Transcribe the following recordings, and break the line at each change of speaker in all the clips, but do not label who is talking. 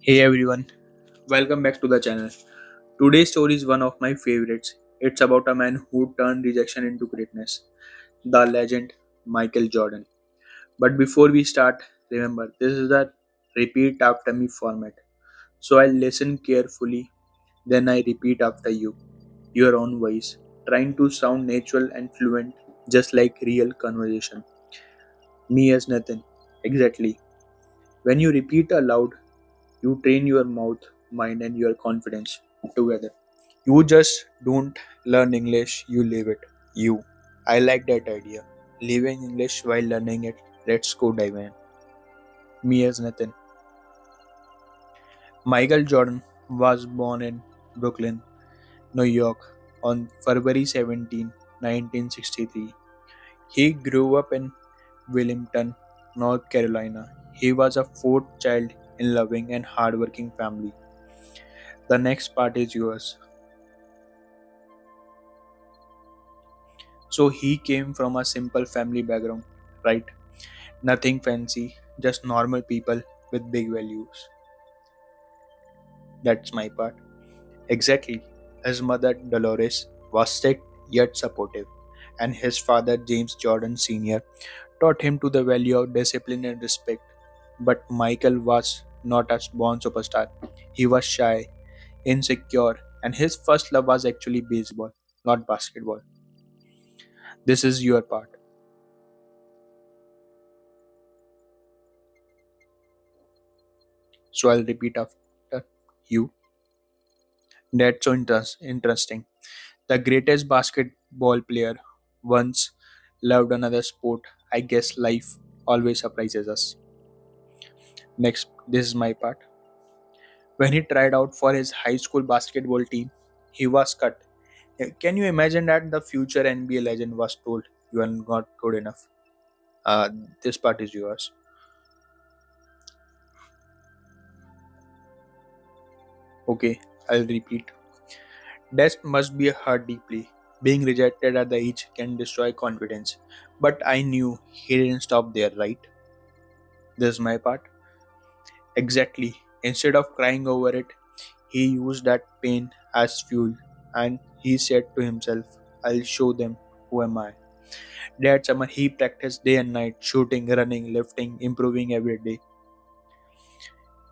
Hey everyone, welcome back to the channel. Today's story is one of my favorites. It's about a man who turned rejection into greatness, the legend Michael Jordan. But before we start, remember this is the repeat after me format. So I'll listen carefully, then I repeat after you, your own voice, trying to sound natural and fluent, just like real conversation. Me as Nathan. Exactly. When you repeat aloud, you train your mouth, mind, and your confidence together. You just don't learn English, you live it. You. I like that idea. Living English while learning it. Let's go dive in. Me as Nathan. Michael Jordan was born in Brooklyn, New York on February 17, 1963. He grew up in Wilmington, North Carolina. He was a fourth child in loving and hardworking family. The next part is yours. So he came from a simple family background, right? Nothing fancy, just normal people with big values. That's my part. Exactly. His mother, Dolores, was strict yet supportive, and his father, James Jordan Sr., taught him to the value of discipline and respect. But Michael was not a born superstar. He was shy, insecure, and his first love was actually baseball, not basketball. This is your part. So I'll repeat after you. That's so interesting. The greatest basketball player once loved another sport. I guess life always surprises us. Next, this is my part. When he tried out for his high school basketball team, he was cut. Can you imagine that the future NBA legend was told you are not good enough? Uh, this part is yours. Okay, I'll repeat. That must be hurt deeply. Being rejected at the age can destroy confidence. But I knew he didn't stop there, right? This is my part. Exactly. Instead of crying over it, he used that pain as fuel and he said to himself, I'll show them who am I. That summer he practiced day and night, shooting, running, lifting, improving every day.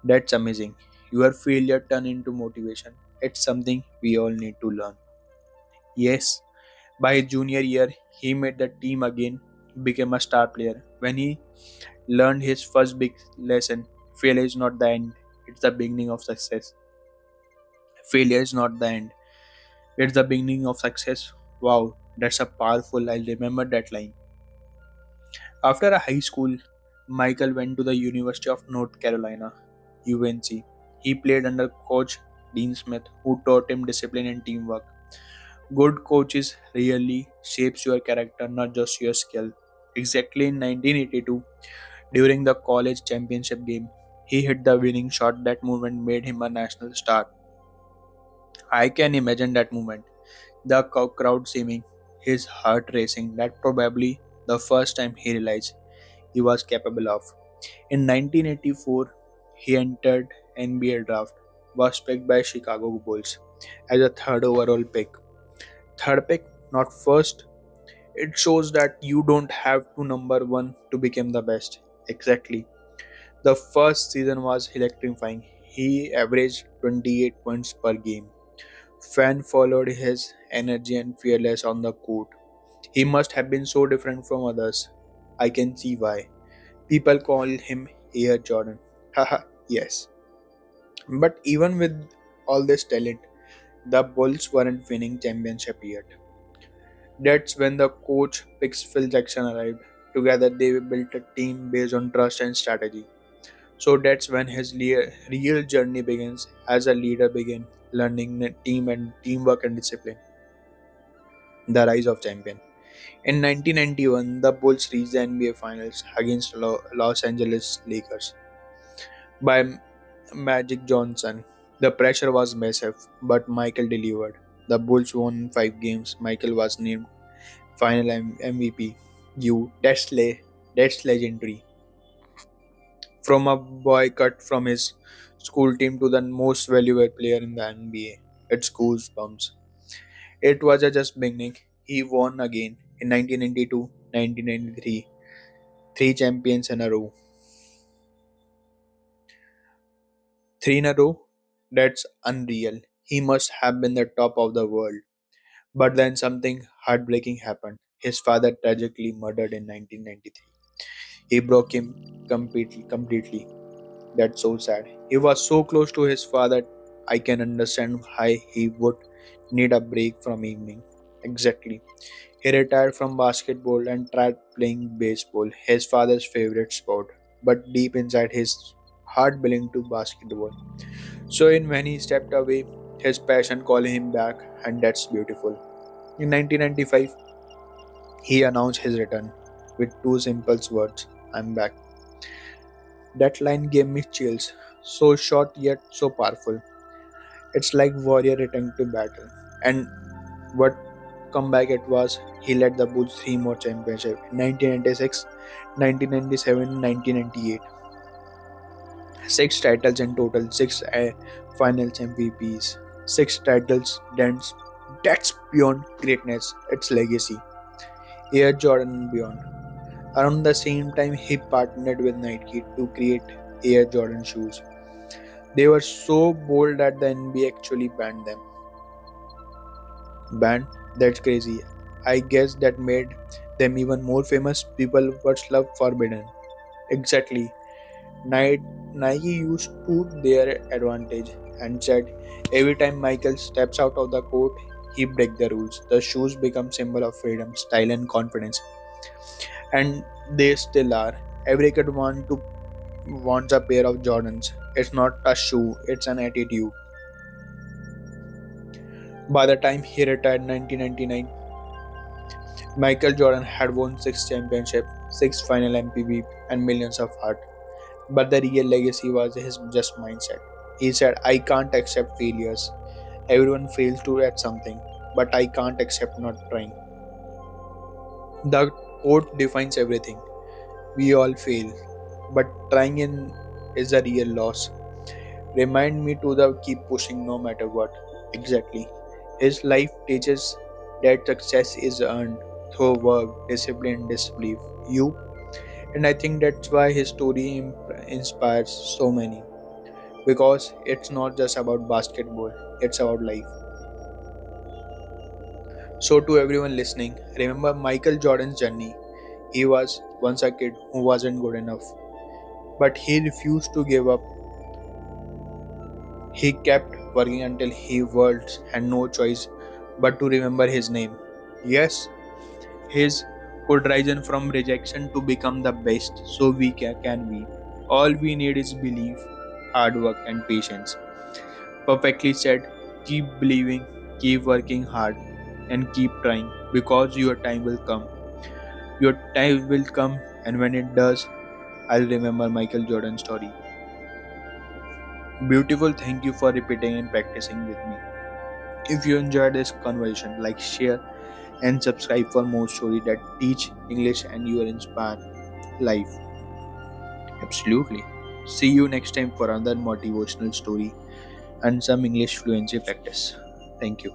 That's amazing. Your failure turned into motivation. It's something we all need to learn. Yes, by his junior year, he made the team again, became a star player. When he learned his first big lesson, failure is not the end, it's the beginning of success. Failure is not the end, it's the beginning of success. Wow, that's a powerful. I'll remember that line. After a high school, Michael went to the University of North Carolina, UNC. He played under coach Dean Smith, who taught him discipline and teamwork. Good coaches really shapes your character, not just your skill. Exactly in 1982, during the college championship game, he hit the winning shot. That moment made him a national star. I can imagine that moment. The crowd seeming, his heart racing. That probably the first time he realized he was capable of. In 1984, he entered NBA draft, was picked by Chicago Bulls as a third overall pick. Third pick, not first. It shows that you don't have to number one to become the best. Exactly. The first season was electrifying. He averaged 28 points per game. Fan followed his energy and fearless on the court. He must have been so different from others. I can see why. People call him Air Jordan. Haha, yes. But even with all this talent, the Bulls weren't winning championship yet. That's when the coach picks Phil Jackson arrived. Together they built a team based on trust and strategy. So that's when his real journey begins as a leader began learning team and teamwork and discipline. The rise of champion. In 1991, the Bulls reached the NBA Finals against Los Angeles Lakers by Magic Johnson. The pressure was massive, but Michael delivered. The Bulls won in 5 games. Michael was named Final MVP. That's legendary. From a boy cut from his school team to the most valuable player in the NBA. It's goosebumps. It was a just beginning. He won again in 1992, 1993, three champions in a row. Three in a row? That's unreal. He must have been the top of the world. But then something heartbreaking happened. His father tragically murdered in 1993. He broke him completely. That's so sad. He was so close to his father. I can understand why he would need a break from evening. Exactly. He retired from basketball and tried playing baseball, his father's favorite sport. But deep inside his heart belonged to basketball. So in when he stepped away, his passion called him back, and that's beautiful. In 1995, he announced his return with two simple words, I'm back. That line gave me chills. So short yet so powerful. It's like warrior returning to battle. And what comeback it was, he led the Bulls three more championships in 1996, 1997, 1998. Six titles in total, six finals MVPs, six titles. That's beyond greatness. It's legacy. Air Jordan and beyond. Around the same time, he partnered with Nike to create Air Jordan shoes. They were so bold that the NBA actually banned them. Banned? That's crazy. I guess that made them even more famous. People first love Forbidden. Exactly. Nike used to their advantage and said every time Michael steps out of the court, he break the rules. The shoes become symbol of freedom, style, and confidence, and they still are. Every kid wants a pair of Jordans. It's not a shoe; it's an attitude. By the time he retired in 1999, Michael Jordan had won six championships, six final MVP, and millions of heart. But the real legacy was his just mindset. He said, I can't accept failures. Everyone fails to at something, but I can't accept not trying. The quote defines everything. We all fail, but trying in is a real loss. Remind me to the keep pushing no matter what. Exactly. His life teaches that success is earned through work, discipline, disbelief. You, and I think that's why his story inspires so many. Because it's not just about basketball, it's about life. So, to everyone listening, remember Michael Jordan's journey. He was once a kid who wasn't good enough, but he refused to give up. He kept working until he world had no choice but to remember his name. Yes, his could rise from rejection to become the best, so we can we. All we need is belief, hard work, and patience. Perfectly said. Keep believing, keep working hard, and keep trying because your time will come. Your time will come, and when it does, I'll remember Michael Jordan's story. Beautiful, thank you for repeating and practicing with me. If you enjoyed this conversation, like, share, and subscribe for more stories that teach English and you will inspire life. Absolutely. See you next time for another motivational story and some English fluency practice. Thank you.